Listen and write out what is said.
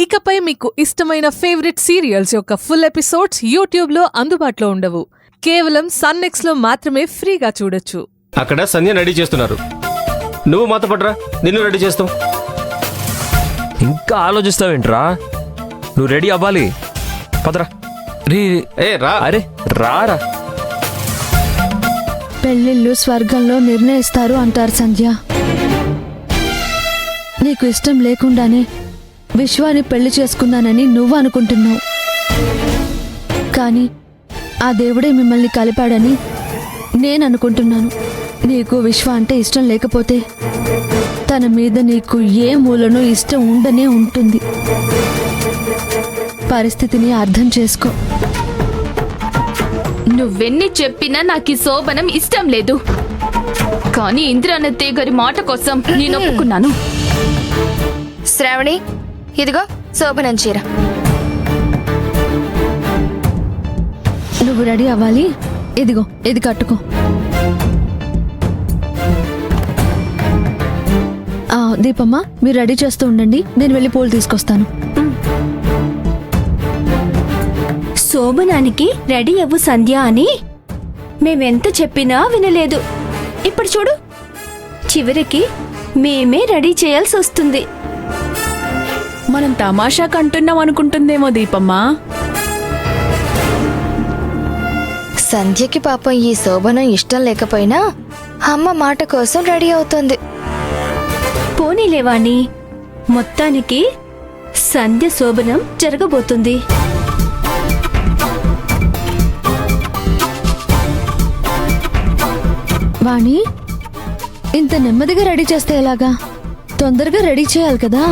ఇకపై మీకు ఇష్టమైన ఫేవరెట్ సీరియల్స్ యొక్క ఫుల్ ఎపిసోడ్స్ యూట్యూబ్లో అందుబాటులో ఉండవు. కేవలం సన్నెక్స్లో మాత్రమే ఫ్రీగా చూడొచ్చు. అక్కడ సంధ్య రెడీ చేస్తున్నారు. నువ్వు మాతో పడరా, నిన్ను రెడీ చేస్తాం. ఇంకా ఆలోచిస్తావేంట్రా? నువ్వు రెడీ అవ్వాలి. పదరా. రే రా. అరే రారా. పెళ్ళిళ్ళు స్వర్గంలో నిర్ణయిస్తారు అంటారు సంధ్య. నీకు ఇష్టం లేకుండానే విశ్వాన్ని పెళ్లి చేసుకున్నానని నువ్వు అనుకుంటున్నావు. కానీ ఆ దేవుడే మిమ్మల్ని కలిపాడని నేను అనుకుంటున్నాను. నీకు విశ్వ అంటే ఇష్టం లేకపోతే తన మీద నీకు ఏ మూలనో ఇష్టం ఉండనే ఉంటుంది. పరిస్థితిని అర్థం చేసుకో. నువ్వెన్ని చెప్పినా నాకు ఈ శోభనం ఇష్టం లేదు. కానీ ఇంద్రానత్తయ్య గారి మాట కోసం నేను ఒప్పుకున్నాను. శ్రావణి, ఇదిగో శోభనం చీర. నువ్వు రెడీ అవ్వాలి. ఇదిగో ఇది కట్టుకో. దీపమ్మ, మీరు రెడీ చేస్తూ ఉండండి, నేను వెళ్ళి పూలు తీసుకొస్తాను. శోభనానికి రెడీ అవ్వు సంధ్య అని మేమెంత చెప్పినా వినలేదు. ఇప్పుడు చూడు, చివరికి మేమే రెడీ చేయాల్సి వస్తుంది. మనం తమాషా కంటున్నాం అనుకుంటుందేమో దీపమ్మ. సంధ్యకి పాపం ఈ శోభనం ఇష్టం లేకపోయినా అమ్మ మాట కోసం రెడీ అవుతుంది. పోనీలేవాణి, మొత్తానికి సంధ్య శోభనం జరగబోతుంది. వాణి, ఇంత నెమ్మదిగా రెడీ చేస్తే ఎలాగా? తొందరగా రెడీ చేయాలి కదా.